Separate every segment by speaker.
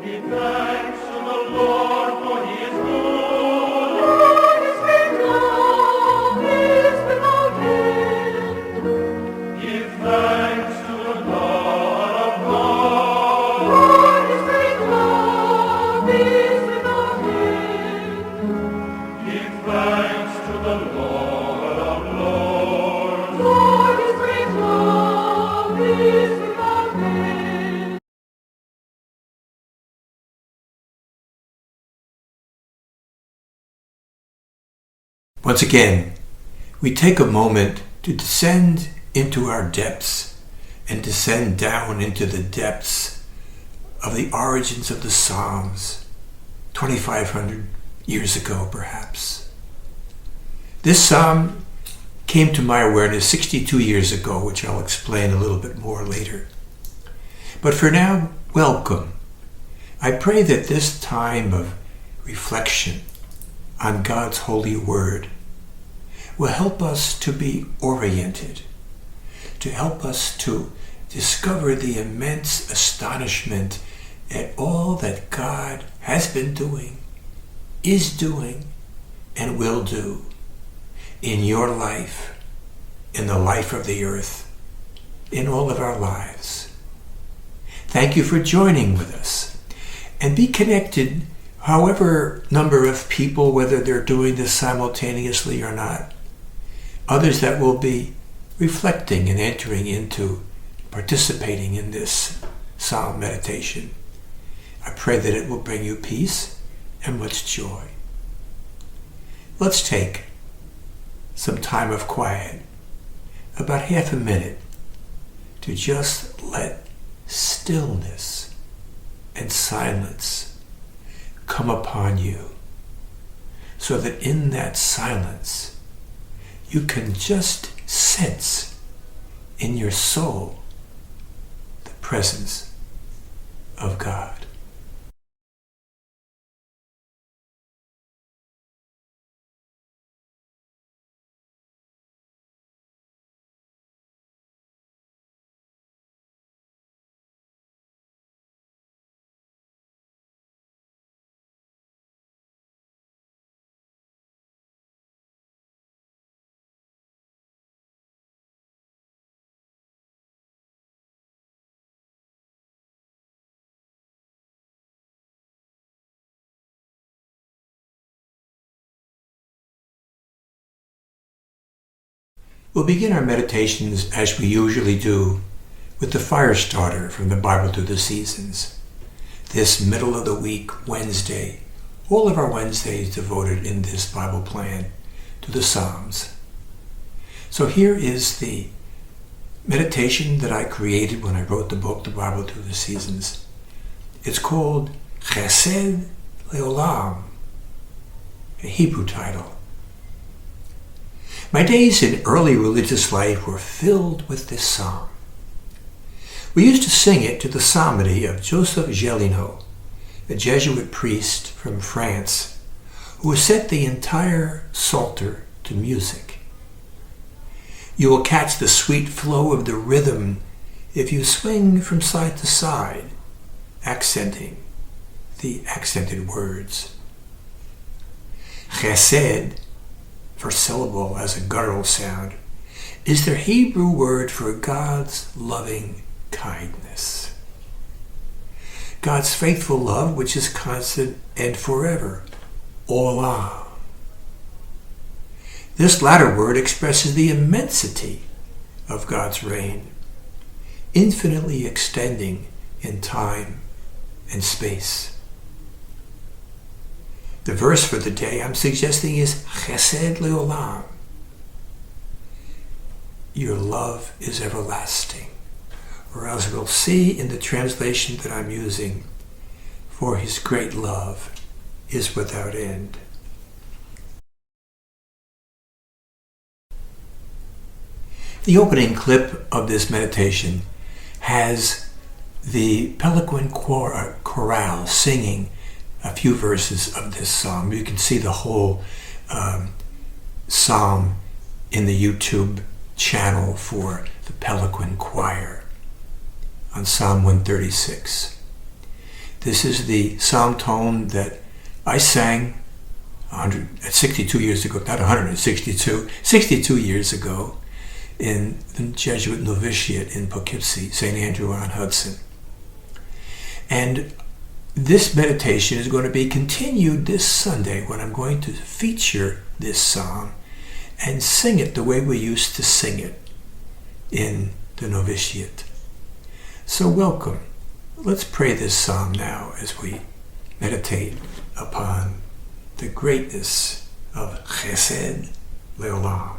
Speaker 1: Give thanks to the Lord, for he is good. For his great love is without end. Give thanks to the God of God. For his great love is without end. Give thanks to the Lord of Lords. For his great love is without end.
Speaker 2: Once again, we take a moment to descend into our depths and descend down into the depths of the origins of the Psalms, 2,500 years ago perhaps. This psalm came to my awareness 62 years ago, which I'll explain a little bit more later. But for now, welcome. I pray that this time of reflection on God's holy word will help us to be oriented, to help us to discover the immense astonishment at all that God has been doing, is doing, and will do in your life, in the life of the earth, in all of our lives. Thank you for joining with us, and be connected however number of people, whether they're doing this simultaneously or not. Others that will be reflecting and entering into participating in this psalm meditation. I pray that it will bring you peace and much joy. Let's take some time of quiet, about half a minute, to just let stillness and silence come upon you, so that in that silence you can just sense in your soul the presence of God. We'll begin our meditations as we usually do with the fire starter from the Bible Through the Seasons. This middle of the week Wednesday, all of our Wednesdays devoted in this Bible plan to the Psalms. So here is the meditation that I created when I wrote the book, The Bible Through the Seasons. It's called Chesed Leolam, a Hebrew title. My days in early religious life were filled with this psalm. We used to sing it to the psalmody of Joseph Gélineau, a Jesuit priest from France, who set the entire Psalter to music. You will catch the sweet flow of the rhythm if you swing from side to side, accenting the accented words. Chesed, first syllable as a guttural sound, is the Hebrew word for God's loving kindness. God's faithful love, which is constant and forever. Olam. This latter word expresses the immensity of God's reign, infinitely extending in time and space. The verse for the day I'm suggesting is Chesed Leolam. Your love is everlasting. Or as we'll see in the translation that I'm using, for his great love is without end. The opening clip of this meditation has the Pelican Chorale singing a few verses of this psalm. You can see the whole psalm in the YouTube channel for the Pelican Choir on Psalm 136. This is the psalm tone that I sang 62 years ago, not 162, 62 years ago in the Jesuit novitiate in Poughkeepsie, St. Andrew on Hudson. And this meditation is going to be continued this Sunday when I'm going to feature this psalm and sing it the way we used to sing it in the novitiate. So welcome. Let's pray this psalm now as we meditate upon the greatness of Chesed Leolam.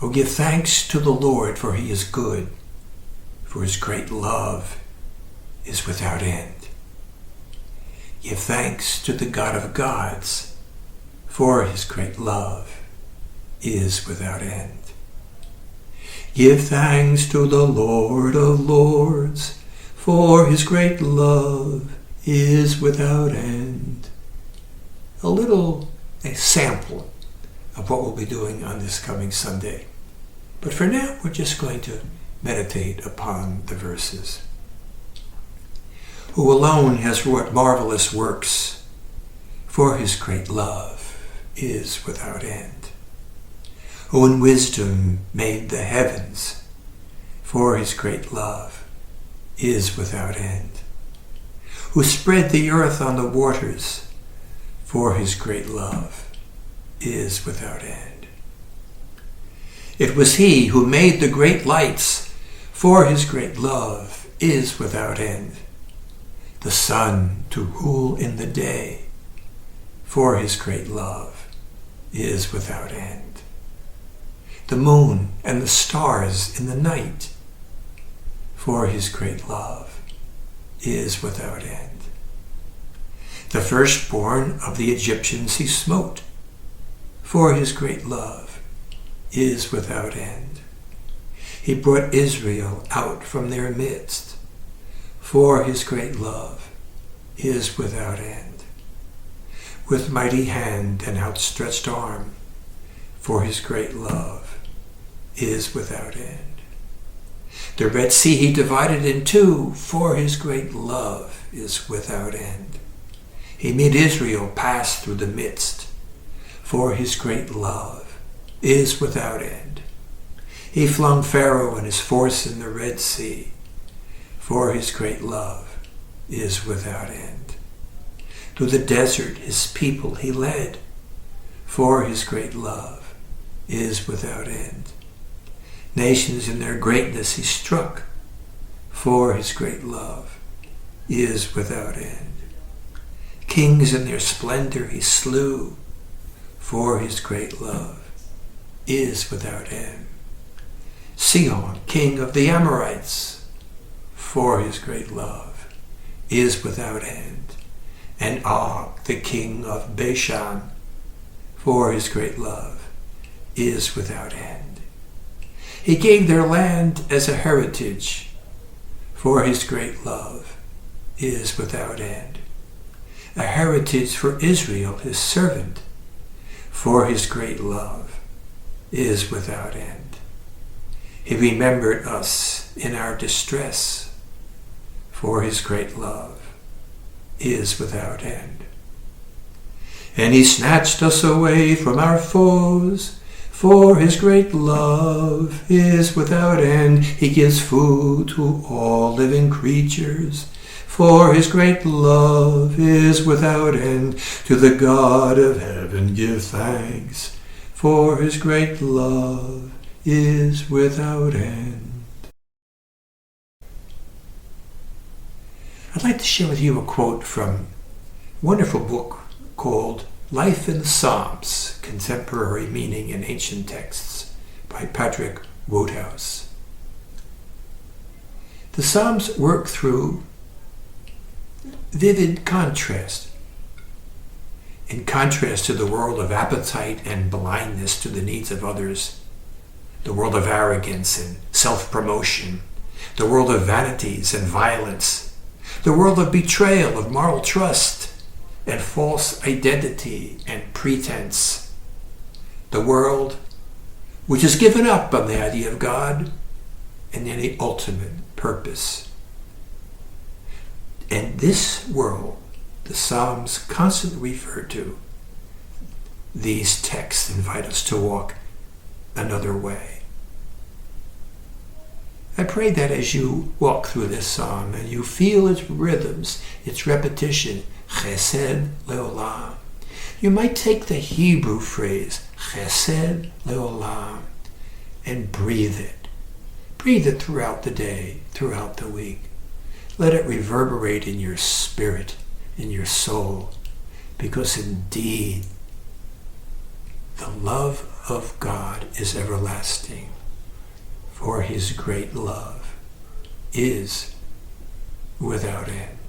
Speaker 2: Oh, give thanks to the Lord, for he is good, for his great love is without end. Give thanks to the God of gods, for his great love is without end. Give thanks to the Lord of lords, for his great love is without end. A sample of what we'll be doing on this coming Sunday. But for now, we're just going to meditate upon the verses. Who alone has wrought marvelous works, for his great love is without end. Who in wisdom made the heavens, for his great love is without end. Who spread the earth on the waters, for his great love is without end. It was he who made the great lights, for his great love is without end. The sun to rule in the day, for his great love is without end. The moon and the stars in the night, for his great love is without end. The firstborn of the Egyptians he smote, for his great love is without end. He brought Israel out from their midst, for his great love is without end. With mighty hand and outstretched arm, for his great love is without end. The Red Sea he divided in two, for his great love is without end. He made Israel pass through the midst, for his great love is without end. He flung Pharaoh and his force in the Red Sea, for his great love is without end. Through the desert his people he led, for his great love is without end. Nations in their greatness he struck, for his great love is without end. Kings in their splendor he slew, for his great love is without end. Sihon, king of the Amorites, for his great love is without end. And Og, the king of Bashan, for his great love is without end. He gave their land as a heritage, for his great love is without end. A heritage for Israel, his servant, for his great love is without end. He remembered us in our distress, for his great love is without end. And he snatched us away from our foes, for his great love is without end. He gives food to all living creatures, for his great love is without end. To the God of heaven give thanks, for his great love is without end. I'd like to share with you a quote from a wonderful book called Life in the Psalms, Contemporary Meaning in Ancient Texts by Patrick Wodehouse. The Psalms work through vivid contrast. In contrast to the world of appetite and blindness to the needs of others, the world of arrogance and self-promotion, the world of vanities and violence, the world of betrayal of moral trust and false identity and pretense, the world which has given up on the idea of God, and any ultimate purpose. And this world, the Psalms constantly refer to, these texts invite us to walk another way. I pray that as you walk through this psalm and you feel its rhythms, its repetition, chesed leolam, you might take the Hebrew phrase, chesed leolam, and breathe it. Breathe it throughout the day, throughout the week. Let it reverberate in your spirit, in your soul, because indeed, the love of God is everlasting, for his great love is without end.